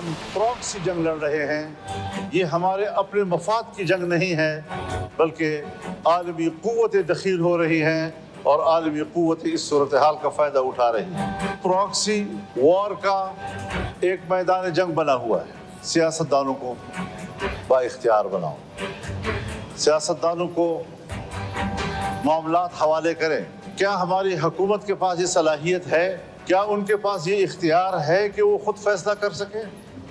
हम प्रॉक्सी जंग लड़ रहे हैं। ये हमारे अपने मफाद की जंग नहीं है, बल्कि आलमी क़ुव्वतें दखील हो रही हैं और आलमी क़ुव्वतें इस सूरत हाल का फ़ायदा उठा रही हैं। प्रॉक्सी वॉर का एक मैदान जंग बना हुआ है। सियासतदानों को बाइख्तियार बनाओ, सियासतदानों को मामलात हवाले करें। क्या हमारी हुकूमत के पास ये सलाहियत है? क्या उनके पास ये इख्तियार है कि वो खुद फैसला कर सके?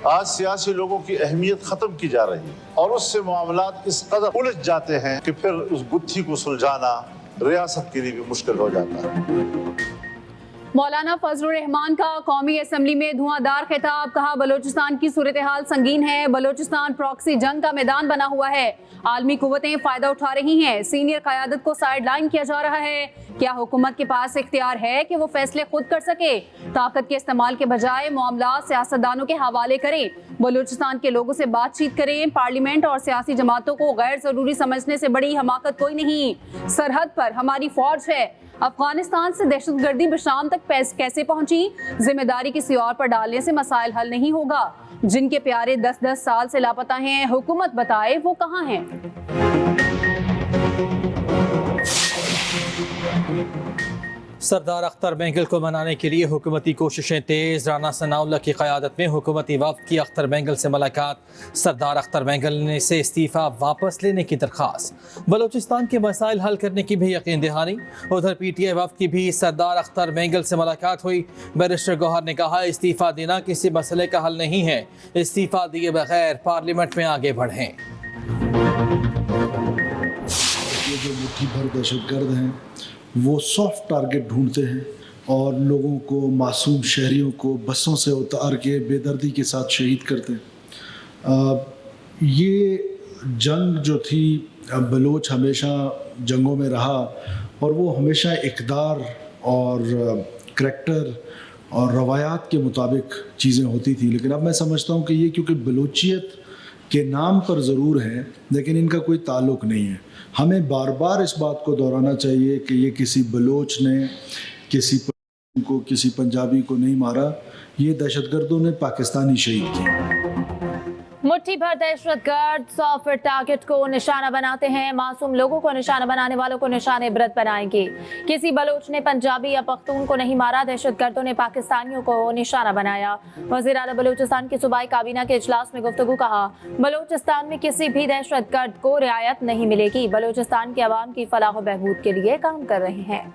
आज सियासी लोगों की अहमियत ख़त्म की जा रही है और उससे मामलात इस कदर उलझ जाते हैं कि फिर उस गुत्थी को सुलझाना रियासत के लिए भी मुश्किल हो जाता है। मौलाना फजलुर रहमान का कौमी असम्बली में धुआंधार खिताब। कहा, बलोचिस्तान की सूरत हाल संगीन है। बलोचिस्तान प्रॉक्सी जंग का मैदान बना हुआ है। आलमी कुव्वतें फायदा उठा रही हैं। सीनियर क़यादत को साइड लाइन किया जा रहा है। क्या हुकूमत के पास इख्तियार है कि वो फैसले खुद कर सके? ताकत के इस्तेमाल के बजाय मामला सियासतदानों के हवाले करें। बलूचिस्तान के लोगों से बातचीत करें। पार्लियामेंट और सियासी जमातों को गैर जरूरी समझने से बड़ी हमाकत कोई नहीं। सरहद पर हमारी फौज है। अफगानिस्तान से दहशतगर्दी बशाम तक कैसे पहुंची? जिम्मेदारी किसी और पर डालने से मसाइल हल नहीं होगा। जिनके प्यारे 10-10 साल से लापता हैं, हुकूमत बताए वो कहाँ हैं? सरदार अख्तर बेंगल को मनाने के लिए हुकूमती कोशिशें तेज़। राना सनाउल्लाह की क़यादत में हुकूमती वफ़द की अख्तर बेंगल से मुलाकात। सरदार अख्तर बेंगल ने से इस्तीफ़ा वापस लेने की दरख्वास्त। बलूचिस्तान के मसाइल हल करने की भी यकीन दहानी। उधर PTI वफ़द की भी सरदार अख्तर बेंगल से मुलाकात हुई। बैरिस्टर गौहर ने कहा, इस्तीफ़ा देना किसी मसले का हल नहीं है। इस्तीफ़ा दिए बगैर पार्लियामेंट में आगे बढ़ें। ये जो मुट्ठी भर दहशतगर्द हैं वो सॉफ्ट टारगेट ढूंढते हैं और लोगों को, मासूम शहरियों को बसों से उतार के बेदर्दी के साथ शहीद करते हैं। ये जंग जो थी, बलोच हमेशा जंगों में रहा और वो हमेशा इक़दार और करैक्टर और रवायात के मुताबिक चीज़ें होती थी। लेकिन अब मैं समझता हूँ कि ये क्योंकि बलूचियत के नाम पर ज़रूर हैं लेकिन इनका कोई ताल्लुक़ नहीं है। हमें बार बार इस बात को दोहराना चाहिए कि ये किसी बलोच ने किसी पंजाबी को नहीं मारा, ये दहशतगर्दों ने पाकिस्तानी शहीद किए। मुट्ठी भर दहशतगर्द सॉफ्ट टारगेट को निशाना बनाते हैं। मासूम लोगों को निशाना बनाने वालों को निशाने इबरत बनाएंगे। किसी बलोच ने पंजाबी या पख्तून को नहीं मारा, दहशतगर्दों ने पाकिस्तानियों को निशाना बनाया। वज़ीर आला बलूचिस्तान की सूबाई काबीना के इजलास में गुफ्तगू। कहा, बलूचिस्तान में किसी भी दहशतगर्द को रियायत नहीं मिलेगी। बलूचिस्तान के अवाम की फलाह व बहबूद के लिए काम कर रहे हैं।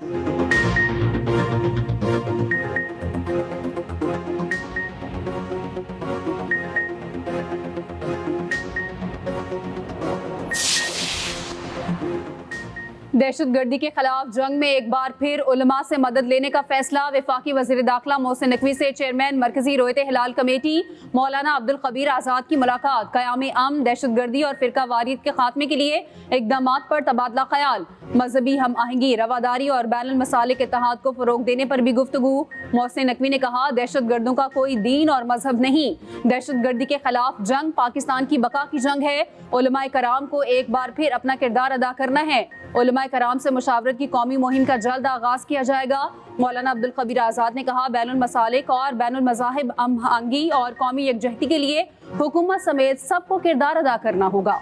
दहशतगर्दी के खिलाफ जंग में एक बार फिर उलमा से मदद लेने का फैसला। वफाकी वज़ीर दाखिला मोहसिन नकवी से चेयरमैन मरकजी रोयत हिलाल कमेटी मौलाना अब्दुल कबीर आज़ाद की मुलाकात। क़याम अमन, दहशतगर्दी और फ़िरका वारियत के खात्मे के लिए इक़दामात पर तबादला ख्याल। मजहबी हम आहंगी, रवादारी और बैनुल मसालिक इत्तेहाद को फ़रोग़ देने पर भी गुफ्तगू। मोहसिन नकवी ने कहा, दहशतगर्दों का कोई दीन और मजहब नहीं। दहशतगर्दी के खिलाफ जंग पाकिस्तान की बका की जंग है। उलमाए कराम को एक बार फिर अपना किरदार अदा करना है। उलमाए कराम से मुशावरत की कौमी मुहिम का जल्द आगाज किया जाएगा। मौलाना अब्दुल कबीर आज़ाद ने कहा, बैनुल मसालिक और बैनुल मज़ाहिब हमआहंगी और कौमी यकजहती के लिए हुकूमत समेत सबको किरदार अदा करना होगा।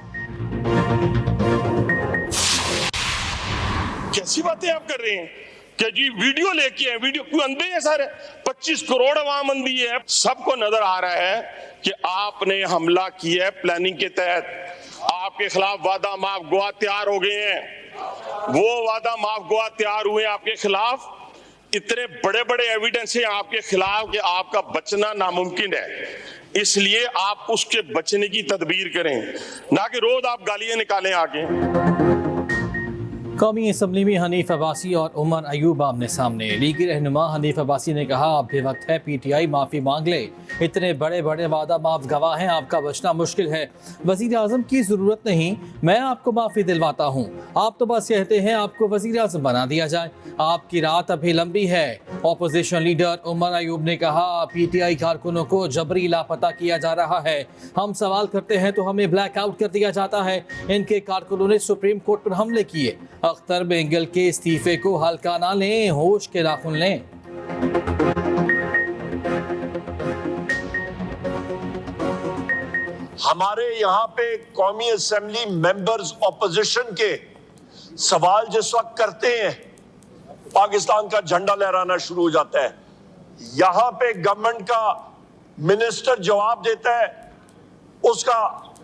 कैसी बातें आप कर रहे हैं कि जी वीडियो लेके आए, वीडियो क्यों अंधे हैं सारे? 25 करोड़ अवाम अंधी है। सबको नजर आ रहा है कि आपने हमला किया है प्लानिंग के तहत। आपके खिलाफ वादा माफ गुआ तैयार हो गए हैं। वो वादा माफ गुआ तैयार हुए आपके खिलाफ। इतने बड़े बड़े एविडेंस है आपके खिलाफ कि आपका बचना नामुमकिन है। इसलिए आप उसके बचने की तदबीर करें, ना कि रोज आप गालियां निकालें आगे। कौमी असम्बली में हनीफ अब्बासी और उमर अयूब आमने सामने। लीगी रहनुमा हनीफ अब्बासी ने कहा, अब भी वक्त है PTI माफ़ी मांग ले। इतने बड़े बड़े वादा माफ गवाह हैं, आपका बचना मुश्किल है। वज़ीर आज़म की ज़रूरत नहीं, मैं आपको माफ़ी दिलवाता हूँ। आप तो बस कहते हैं आपको वज़ीर आज़म बना दिया जाए। आपकी रात अभी लंबी है। अपोजिशन लीडर उमर अयूब ने कहा, PTI कारकुनों को जबरी लापता किया जा रहा है। हम सवाल करते हैं तो हमें ब्लैक आउट कर दिया जाता है। इनके कारकुनों ने सुप्रीम कोर्ट पर हमले किए। अख्तर बेंगल के इस्तीफे को हल्का ना लें, होश के नाखून लें। हमारे यहाँ पे कौमी असेंबली मेंबर्स ऑपोजिशन के सवाल जिस वक्त करते हैं पाकिस्तान का झंडा लहराना शुरू हो जाता है। यहाँ पे गवर्नमेंट का मिनिस्टर जवाब देता है, उसका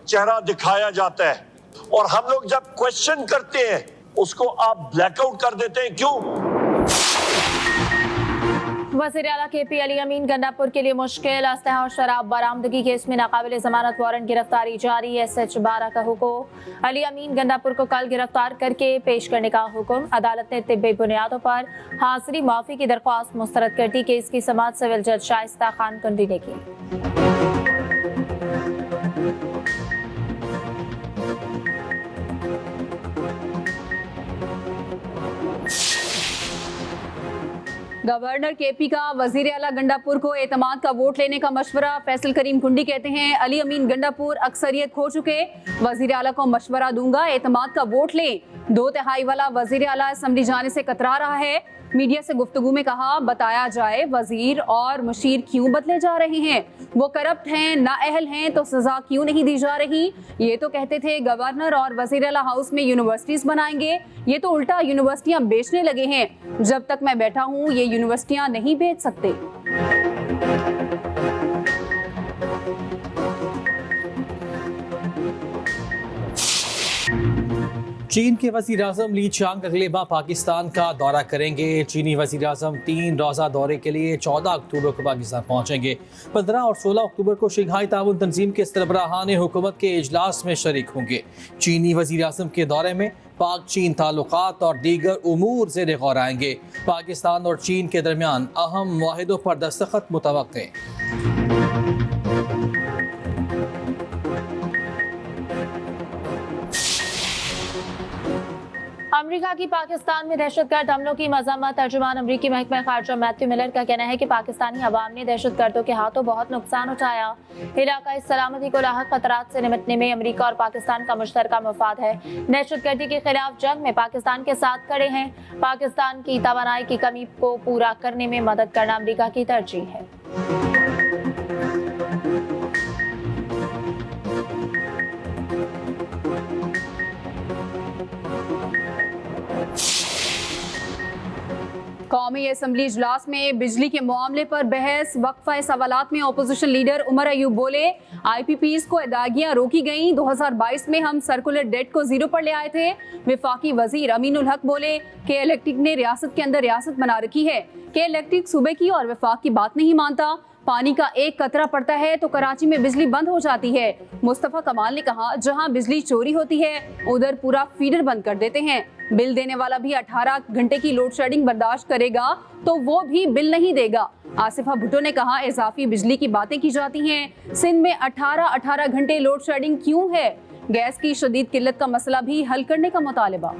चेहरा दिखाया जाता है, और हम लोग जब क्वेश्चन करते हैं उसको आप ब्लैकआउट कर देते हैं। क्यों? वज़ीर आला KP अली अमीन गंडापुर के लिए मुश्किल असलहा और शराब बरामदगी केस में नाकाबिल जमानत वारंट गिरफ्तारी जारी। SH 12 का हुक्म। अली अमीन गंडापुर को कल गिरफ्तार करके पेश करने का हुक्म। अदालत ने तिब्बी बुनियादों पर हाजिरी माफी की दरख्वास्त मुस्तरद कर दी। केस की समाअत सिविल जज शाइस्ता खान कुंडी ने की। गवर्नर KP का वजीर आला गंडापुर को एतमाद का वोट लेने का मशवरा। फैसल करीम कुंडी कहते हैं अली अमीन गंडापुर अक्सरियत खो चुके, वजीर आला को मशवरा दूंगा एतमाद का वोट लें। 2/3 वाला वजीर आला असम्बली जाने से कतरा रहा है। मीडिया से गुफ्तगू में कहा बताया जाए वजीर और मुशीर क्यों बदले जा रहे हैं, वो करप्ट हैं, नाअहल हैं तो सजा क्यों नहीं दी जा रही। ये तो कहते थे गवर्नर और वजीर आला हाउस में यूनिवर्सिटीज बनाएंगे, ये तो उल्टा यूनिवर्सिटियां बेचने लगे हैं। जब तक मैं बैठा हूँ ये यूनिवर्सिटियां नहीं बेच सकते। चीन के वज़ीर-ए-आज़म ली चांग अगले माह पाकिस्तान का दौरा करेंगे। चीनी वज़ीर-ए-आज़म 3 रोज़ा दौरे के लिए 14 अक्टूबर को पाकिस्तान पहुंचेंगे। 15 और 16 अक्टूबर को शंघाई ताउन तंजीम के सरबराहान हुकूमत के इजलास में शरीक होंगे। चीनी वज़ीर-ए-आज़म के दौरे में पाक चीन ताल्लुकात और दीगर उमूर ज़ेर गौर आएंगे। पाकिस्तान और चीन के दरमियान अहम मुआहिदों पर दस्तखत मुतवक्के। अमेरिका की पाकिस्तान में दहशतगर्द हमलों की मजम्मत। तर्जुमान अमरीकी महकमा खारजा मैथ्यू मिलर का कहना है कि पाकिस्तानी अवाम ने दहशतगर्दों के हाथों बहुत नुकसान उठाया। इलाकाई सलामती को लाहक खतरात से निपटने में अमेरिका और पाकिस्तान का मुश्तरका मफाद है। दहशतगर्दी के खिलाफ जंग में पाकिस्तान के साथ खड़े हैं। पाकिस्तान की तवानाई की कमी को पूरा करने में मदद करना अमेरिका की तरजीह है। कौमी असम्बली इजलास में बिजली के मामले पर बहस। वक्फा सवालात में अपोजिशन लीडर उमर अयूब बोले IPPs को अदायगियां रोकी गईं। 2022 में हम सर्कुलर डेट को जीरो पर ले आए थे। विफाकी वजीर अमीनुल हक बोले कि इलेक्ट्रिक ने रियासत के अंदर रियासत बना रखी है कि इलेक्ट्रिक सूबे की और विफाक की बात नहीं मानता। पानी का एक कतरा पड़ता है तो कराची में बिजली बंद हो जाती है। मुस्तफा कमाल ने कहा जहां बिजली चोरी होती है उधर पूरा फीडर बंद कर देते हैं। बिल देने वाला भी 18 घंटे की लोड शेडिंग बर्दाश्त करेगा तो वो भी बिल नहीं देगा। आसिफा भुट्टो ने कहा इजाफी बिजली की बातें की जाती हैं। सिंध में 18 घंटे लोड शेडिंग क्यों है। गैस की शदीद किल्लत का मसला भी हल करने का मुतालबा।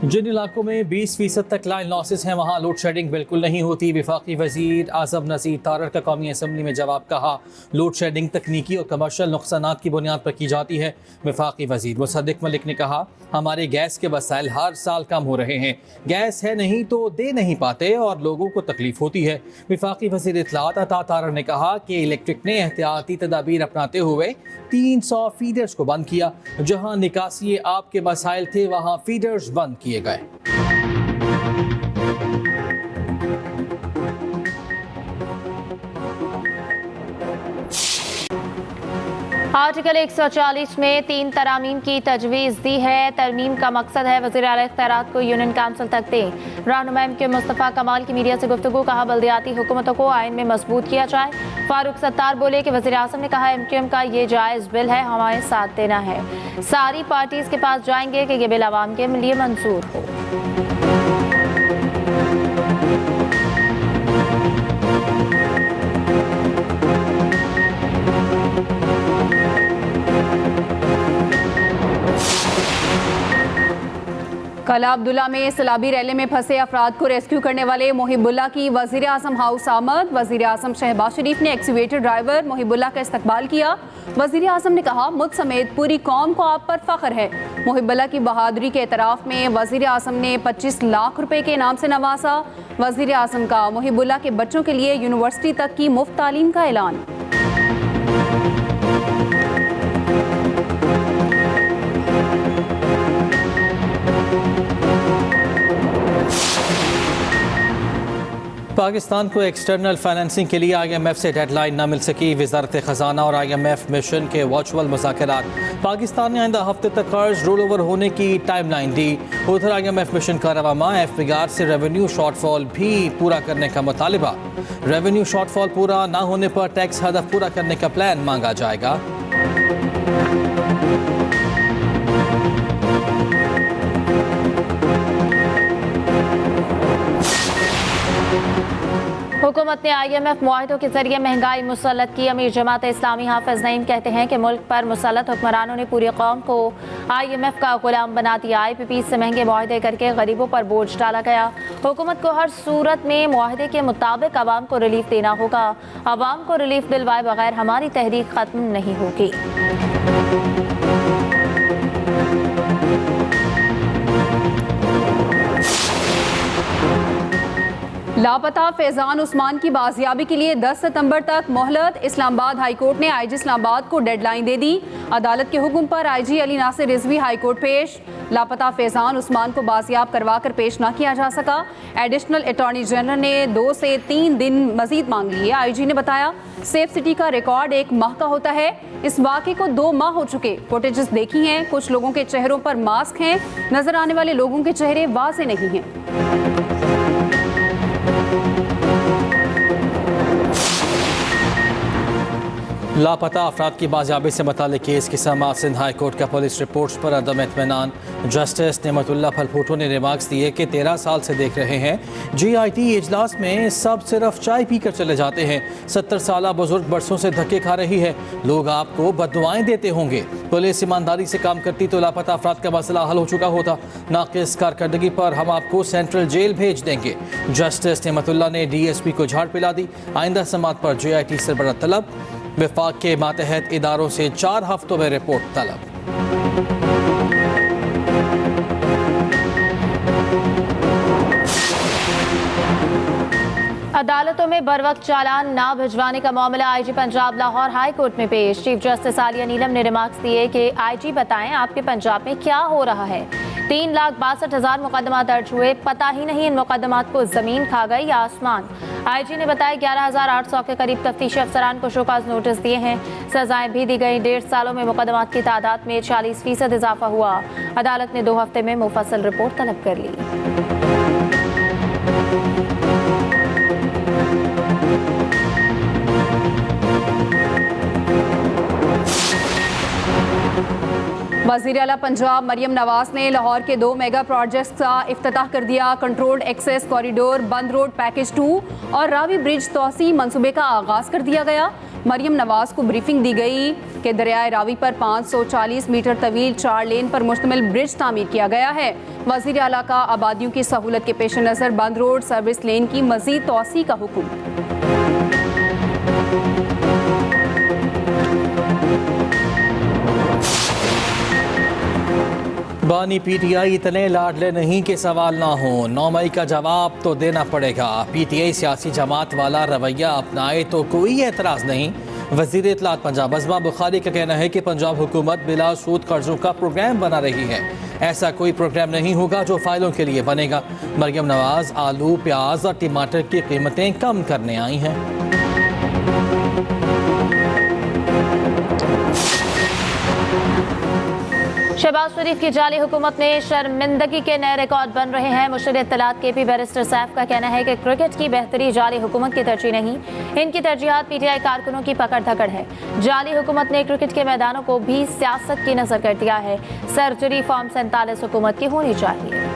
जिन इलाकों में 20% तक लाइन लॉसेस हैं वहाँ लोड शेडिंग बिल्कुल नहीं होती। वफाकी वजीर आज़म नज़ीर तारर का कौमी असम्बली में जवाब। कहा लोड शेडिंग तकनीकी और कमर्शल नुकसानात की बुनियाद पर की जाती है। वफाकी वजीर मुसद्दिक मलिक ने कहा हमारे गैस के वसाइल हर साल कम हो रहे हैं। गैस है नहीं तो दे नहीं पाते और लोगों को तकलीफ होती है। वफाकी वजीर इत्तलात अता तारर ने कहा कि इलेक्ट्रिक ने एहतियाती तदाबीर अपनाते हुए 300 फीडर्स को बंद किया। जहाँ निकासी आप के मसाइल थे वहाँ फीडर्स बंद किए गए। आर्टिकल 140 में 3 तरामीम की तजवीज़ दी है। तरमीम का मकसद है वज़ीर आला इख्तियारात को यूनियन काउंसिल तक दें। रहनुमा के मुस्तफ़ा कमाल की मीडिया से गुफ्तगू। कहा बल्दियाती हुकूमतों को आइन में मजबूत किया जाए। फारूक सत्तार बोले कि वज़ीर आज़म ने कहा MQM का ये जायज़ बिल है, हमारे साथ देना है। सारी पार्टीज़ के पास जाएंगे कि ये बिल आवाम के लिए मंजूर हो। कला अब्दुल्ला में सैलाबी रैली में फंसे अफराद को रेस्क्यू करने वाले मोहिबुल्ला की वजीर आजम हाउस आमद। वजीर आजम शहबाज शरीफ ने एक्सीवेटर ड्राइवर मोहिबुल्ला का इस्तकबाल किया। वजीर आजम ने कहा, मुझ समेत पूरी कौम को आप पर फख्र है। मोहिबुल्ला की बहादुरी के एतराफ़ में वजीर आजम ने 25 लाख रुपए के इनाम से नवाजा। वजीर आजम का मोहिबुल्ला के बच्चों के लिए यूनिवर्सिटी तक की मुफ्त तालीम का ऐलान। पाकिस्तान को एक्सटर्नल फाइनेंसिंग के लिए IMF से डेडलाइन न मिल सकी। वजारत ख़जाना और IMF मिशन के वर्चुअल मुज़ाकरात। पाकिस्तान ने आइंदा हफ्ते तक कर्ज रोल ओवर होने की टाइमलाइन दी। उधर IMF मिशन का रवामा FBR से रेवेन्यू शॉर्टफॉल भी पूरा करने का मुतालिबा। रेवेन्यू शॉर्टफॉल पूरा न होने पर टैक्स हदफ पूरा करने का प्लान मांगा जाएगा। हुकूमत ने IMF मुआहिदों के जरिए महंगाई मुसल्लत की। अमीर जमात इस्लामी हाफिज नईम कहते हैं कि मुल्क पर मुसल्लत हुक्मरानों ने पूरी कौम को IMF का गुलाम बना दिया। IPP से महंगे मुआहिदे करके गरीबों पर बोझ डाला गया। हुकूमत को हर सूरत में मुआहिदे के मुताबिक आवाम को रिलीफ देना होगा। आवाम को रिलीफ दिलवाए बगैर हमारी तहरीक खत्म नहीं होगी। लापता फैजान उस्मान की बाजियाबी के लिए 10 सितंबर तक मोहलत। इस्लामाबाद हाई कोर्ट ने IG इस्लामाबाद को डेडलाइन दे दी। अदालत के हुक्म पर IG Ali Nasir Rizvi high court पेश। लापता फैजान उस्मान को बाजियाब करवा कर पेश ना किया जा सका। एडिशनल अटॉर्नी जनरल ने 2 से 3 दिन मजीद मांग लिए। IG ने बताया, सेफ सिटी का रिकॉर्ड 1 माह का होता है। इस वाक़े को 2 माह हो चुके। फुटेजेस देखी हैं, कुछ लोगों के चेहरों पर मास्क हैं, नजर आने वाले लोगों के चेहरे वाज़ेह नहीं हैं। लापता अफराद की बाजियाबी से मुताल्लिक केस की समाअत सिंध हाई कोर्ट का पुलिस रिपोर्ट्स पर अदम इत्मीनान। जस्टिस नेमतुल्लाह फलभुट्टो ने रिमार्क्स दिए कि 13 साल से देख रहे हैं GIT इजलास में सब सिर्फ चाय पी कर चले जाते हैं। 70 साल बुजुर्ग बरसों से धक्के खा रही है। लोग आपको बददुआएं देते होंगे। पुलिस ईमानदारी से काम करती तो लापता अफराद का मसला हल हो चुका होता। नाकिस कारकर्दगी पर हम आपको सेंट्रल जेल भेज देंगे। जस्टिस नेमतुल्लाह ने DSP को झाड़ पिला दी। आइंदा समाअत पर GIT सरबराह तलब। विफाक के मातहत इदारों से 4 हफ्तों में रिपोर्ट तलब। अदालतों में बर वक्त चालान ना भिजवाने का मामला IG Punjab Lahore high court में पेश। चीफ जस्टिस आलिया नीलम ने रिमार्क्स दिए कि IG बताएं आपके पंजाब में क्या हो रहा है। 3,62,000 मुकदमा दर्ज हुए, पता ही नहीं इन मुकदमात को जमीन खा गई या आसमान। IG ने बताया 11,800 के करीब तफ्तीशी अफसरान को शोकाज नोटिस दिए हैं। सजाएं भी दी गई। 1.5 सालों में मुकदमात की तादाद में 40% इजाफा हुआ। अदालत ने 2 हफ्ते में मुफस्सल रिपोर्ट तलब कर ली। वज़ीर आला पंजाब मरियम नवाज ने लाहौर के 2 मेगा प्रोजेक्ट्स का इफ्तिताह कर दिया। कंट्रोल्ड एक्सेस कॉरिडोर, बंद रोड पैकेज 2 और रावी ब्रिज तोसी मंसूबे का आगाज़ कर दिया गया। मरियम नवाज को ब्रीफिंग दी गई कि दरियाए रावी पर 540 मीटर तवील 4 लेन पर मुश्तमिल ब्रिज तामीर किया गया है। वज़ीर आला का आबादियों की सहूलत के पेश नज़र बंद रोड सर्विस लेन की मज़ीद तोसी का हुक्म। बानी PTI इतने लाडले नहीं कि सवाल ना हो। 9 मई का जवाब तो देना पड़ेगा। PTI सियासी जमात वाला रवैया अपनाए तो कोई एतराज़ नहीं। वज़ीर इत्तलात पंजाब अज़मा बुखारी का कहना है कि पंजाब हुकूमत बिला सूद कर्जों का प्रोग्राम बना रही है। ऐसा कोई प्रोग्राम नहीं होगा जो फाइलों के लिए बनेगा। मरियम नवाज आलू, प्याज और टमाटर की कीमतें कम करने आई हैं। शहबाज शरीफ की जाली हुकूमत में शर्मिंदगी के नए रिकॉर्ड बन रहे हैं। मुशीर इत्तलात KP बैरिस्टर सैफ का कहना है कि क्रिकेट की बेहतरी जाली हुकूमत की तरजीह नहीं, इनकी तरजीहात PTI कारकुनों की पकड़ धकड़ है। जाली हुकूमत ने क्रिकेट के मैदानों को भी सियासत की नजर कर दिया है। सर्जरी फॉर्म 47 हुकूमत की होनी चाहिए।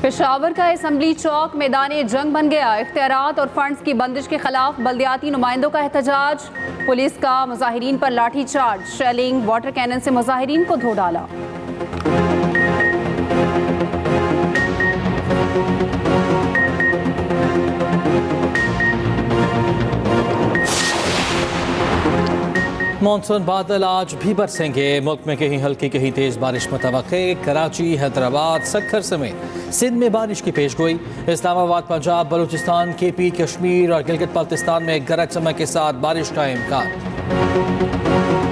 पेशावर का असम्बली चौक मैदान जंग बन गया। इख्तियारात और फंड्स की बंदिश के खिलाफ बल्दियाती नुमाइंदों का एहतजाज। पुलिस का मुजाहिरीन पर लाठी चार्ज, शेलिंग, वाटर कैनन से मुजाहिरीन को धो डाला। मानसून बादल आज भी बरसेंगे। मुल्क में कहीं हल्की कहीं तेज बारिश मुतवक्के। कराची, हैदराबाद, सक्खर समेत सिंध में बारिश की पेशगोई। इस्लामाबाद, पंजाब, बलूचिस्तान, केपी, कश्मीर और गिलगित बाल्टिस्तान में गरज चमक के साथ बारिश का इम्कान।